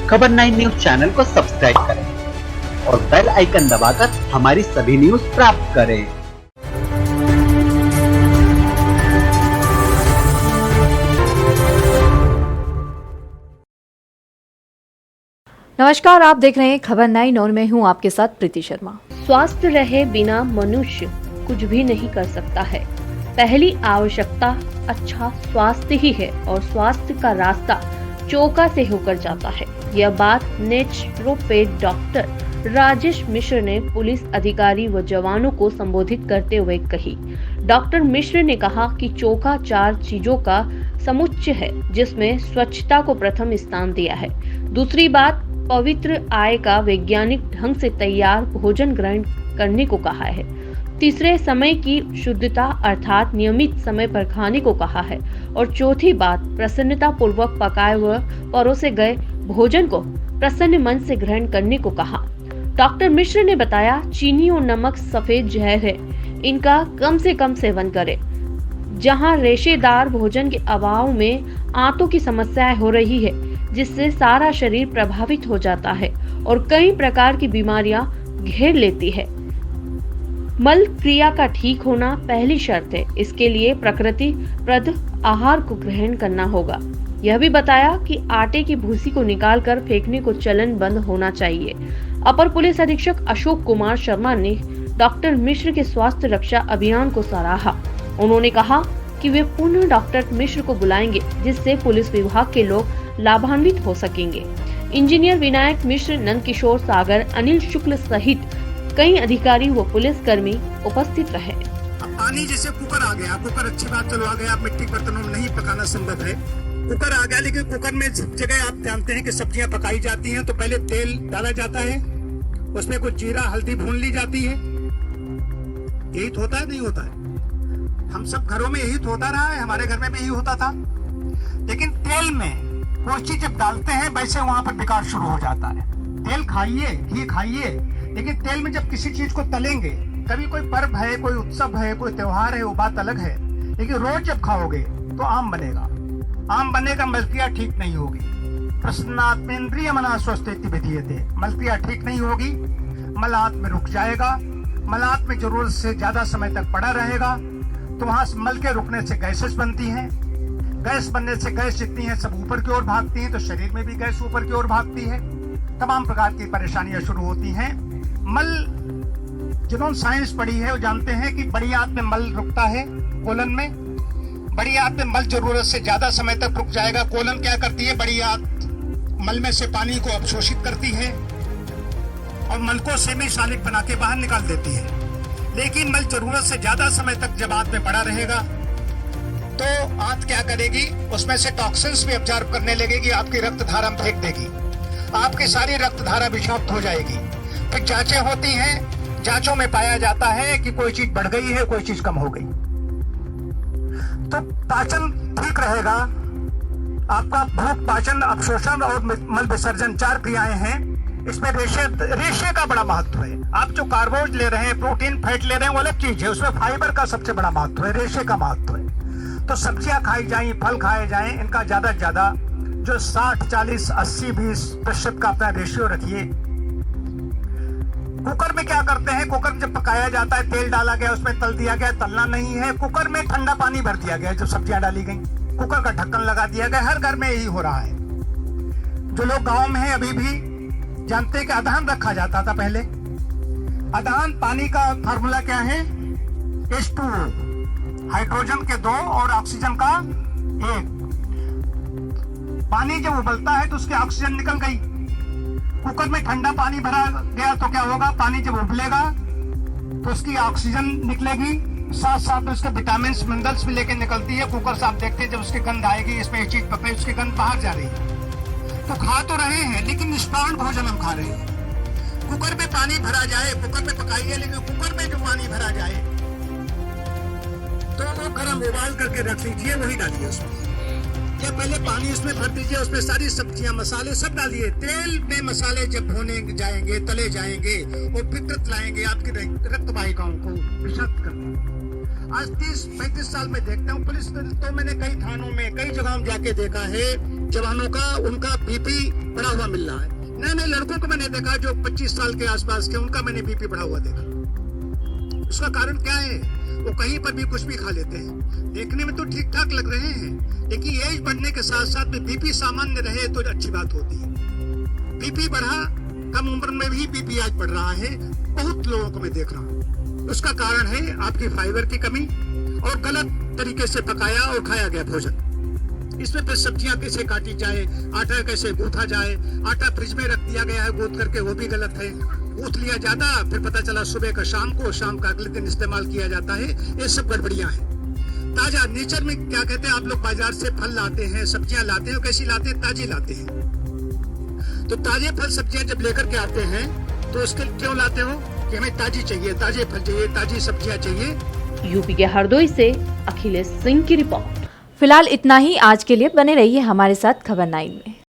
खबर 9 news channel को subscribe करें और बेल आइकन दबाकर हमारी सभी न्यूज प्राप्त करें। नमस्कार, आप देख रहे हैं खबर 9 और मैं हूं आपके साथ प्रीति शर्मा। स्वस्थ रहे बिना मनुष्य कुछ भी नहीं कर सकता है। पहली आवश्यकता अच्छा स्वास्थ्य ही है और स्वास्थ्य का रास्ता चौका से होकर जाता है। यह बात नेचुरोपैथ डॉक्टर राजेश मिश्र ने पुलिस अधिकारी व जवानों को संबोधित करते हुए कही। डॉक्टर मिश्र ने कहा कि चोखा 4 चीजों का समुच्चय है, जिसमें स्वच्छता को प्रथम स्थान दिया है। दूसरी बात, पवित्र आय का वैज्ञानिक ढंग से तैयार भोजन ग्रहण करने को कहा है। तीसरे, समय की शुद्धता अर्थात नियमित समय पर खाने को कहा है। और चौथी बात, प्रसन्नता पूर्वक पकाए हुए परोसे गए भोजन को प्रसन्न मन से ग्रहण करने को कहा। डॉक्टर मिश्र ने बताया, चीनी और नमक सफेद जहर है, इनका कम से कम सेवन करें। जहां रेशेदार भोजन के अभाव में आंतों की समस्याएं हो रही है, जिससे सारा शरीर प्रभावित हो जाता है और कई प्रकार की बीमारियां घेर लेती है। मल क्रिया का ठीक होना पहली शर्त है। इसके लिए प्रकृति प्रद आहार को ग्रहण करना होगा। यह भी बताया कि आटे की भूसी को निकालकर फेंकने को चलन बंद होना चाहिए। अपर पुलिस अधीक्षक अशोक कुमार शर्मा ने डॉक्टर मिश्र के स्वास्थ्य रक्षा अभियान को सराहा। उन्होंने कहा कि वे पुनः डॉक्टर मिश्र को बुलाएंगे, जिससे पुलिस विभाग के लोग लाभान्वित हो सकेंगे। इंजीनियर विनायक मिश्र, नंद किशोर सागर, अनिल शुक्ल सहित कई अधिकारी व पुलिस कर्मी उपस्थित रहे। अब पानी जैसे कुकर आ गया, कुकर अच्छी बात चलो आ गया, आप मिट्टी बर्तनों में नहीं पकाना संभव है, कुकर आ गया, लेकिन कुकर में सब जगह आप जानते हैं कि सब्जियां पकाई जाती हैं तो पहले तेल डाला जाता है, उसमें कुछ जीरा हल्दी भून ली जाती है। यही तो होता है, नहीं होता है? हम सब घरों में यही तो होता रहा है, हमारे घर में भी यही होता था। लेकिन तेल में कोई चीज जब डालते हैं वैसे वहां पर बिगाड़ शुरू हो जाता है। तेल खाइए, घी खाइए, लेकिन तेल में जब किसी चीज को तलेंगे, कभी कोई पर्व है, कोई उत्सव है, कोई त्योहार है, वो बात अलग है, लेकिन रोज जब खाओगे तो आम बनेगा। आम बनेगा, मलक्रिया ठीक नहीं होगी। प्रसन्नात्मेन्द्रिय मना स्वस्थेति विधीयते, मलक्रिया ठीक नहीं होगी, मलात में रुक जाएगा, मलात में जरूरत से ज्यादा समय तक पड़ा रहेगा, तो वहां मल के रुकने से गैसेस बनती हैं। गैस बनने से गैस जितनी है सब ऊपर की ओर भागती है, तो शरीर में भी गैस ऊपर की ओर भागती है, तमाम प्रकार की परेशानियां शुरू होती हैं। मल, जिन्होंने साइंस पढ़ी है वो जानते हैं कि बड़ी आंत में मल रुकता है, कोलन में। बड़ी आंत में मल जरूरत से ज्यादा समय तक रुक जाएगा। कोलन क्या करती है? बड़ी आंत मल में से पानी को अवशोषित करती है और मल को सेमी शालिक बना के बाहर निकाल देती है। लेकिन मल जरूरत से ज्यादा समय तक जब आंत में पड़ा रहेगा तो आंत क्या करेगी? उसमें से टॉक्सिन्स भी ऑब्जर्व करने लगेगी, आपकी रक्त धारा में फेंक देगी, आपकी सारी रक्त धारा विषाक्त हो जाएगी। फिर जांचें होती हैं, जांचों में पाया जाता है कि कोई चीज बढ़ गई है, कोई चीज कम हो गई। तो पाचन ठीक रहेगा, आपका भूख, पाचन, अवशोषण और मल विसर्जन 4 क्रियाएं हैं। इसमें रेशे का बड़ा महत्व है। आप जो कार्बोज ले रहे हैं, प्रोटीन, फैट ले रहे हैं, वो अलग चीज है, उसमें फाइबर का सबसे बड़ा महत्व है, रेशे का महत्व है। तो सब्जियां खाई जाएं, फल खाए जाएं, इनका ज्यादा से ज्यादा जो 60, 40, 80, 20% का अपना रेशियो रखिए। कुकर में क्या करते हैं? कुकर में जब पकाया जाता है, तेल डाला गया, उसमें तल दिया गया, तलना नहीं है, कुकर में ठंडा पानी भर दिया गया। जब सब्जियां डाली गई, कुकर का ढक्कन लगा दिया गया। हर घर में यही हो रहा है। जो लोग गांव में हैं अभी भी जानते हैं कि अदहन रखा जाता था पहले। अदहन पानी का फार्मूला क्या है? H2O, हाइड्रोजन के 2 और ऑक्सीजन का 1। पानी जब उबलता है तो उसकी ऑक्सीजन निकल गई। कुकर में ठंडा पानी भरा गया तो क्या होगा? पानी जब उबलेगा तो उसकी ऑक्सीजन निकलेगी, साथ साथ उसके विटामिन मिनरल्स भी लेके निकलती है। कुकर से आप देखते हैं जब उसकी गंध आएगी, इसमें एक चीज पकड़े, उसकी गंध बाहर जा रही है। तो खा तो रहे हैं, लेकिन निष्पावण भोजन हम खा रहे हैं। कुकर में पानी भरा जाए, कुकर में पकाइए, लेकिन कुकर में जो पानी भरा जाए तो वो गर्म उबाल करके रख लीजिए, वही डालिए उसमें। या पहले पानी उसमें भर दीजिए, उसमें सारी सब्जियां, मसाले सब डालिए। तेल में मसाले जब भुने जाएंगे, तले जाएंगे, वो विकृत लाएंगे, आपकी रक्त वाहिकाओं को विषाक्त करते। आज 30-35 साल में देखता हूँ पुलिस तो मैंने कई थानों में, कई जगहों में जाके देखा है जवानों का उनका बीपी बढ़ा हुआ मिल रहा है। नए नए लड़कों को मैंने देखा जो 25 साल के आसपास के, उनका मैंने बीपी बढ़ा हुआ देखा। उसका कारण क्या है? वो कहीं पर भी कुछ भी खा लेते हैं। देखने में तो ठीक ठाक लग रहे हैं, लेकिन एज बढ़ने के साथ साथ में बीपी सामान्य रहे तो अच्छी बात होती है। बीपी बढ़ा, कम उम्र में भी बीपी आज बढ़ रहा है, बहुत लोगों को मैं देख रहा हूँ। उसका कारण है आपकी फाइबर की कमी और गलत तरीके से पकाया और खाया गया भोजन। इसमें फिर सब्जियां कैसे काटी जाए, आटा कैसे गूंथा जाए, आटा फ्रिज में रख दिया गया है गूंथ करके, वो भी गलत है। गूंथ लिया ज्यादा, फिर पता चला सुबह का शाम को, शाम का अगले दिन इस्तेमाल किया जाता है। ये सब गड़बड़ियां हैं। ताजा नेचर में क्या कहते हैं, आप लोग बाजार से फल लाते हैं, सब्जियां लाते हैं, कैसी लाते हैं? ताजी लाते हैं। तो ताजे फल सब्जियां जब लेकर के आते हैं तो उसके क्यों लाते हो? कि हमें ताजी चाहिए, ताजे फल चाहिए, ताजी सब्जियां चाहिए। यूपी के हरदोई से अखिलेश सिंह की रिपोर्ट। फिलहाल इतना ही आज के लिए। बने रहिए हमारे साथ खबर 9 में।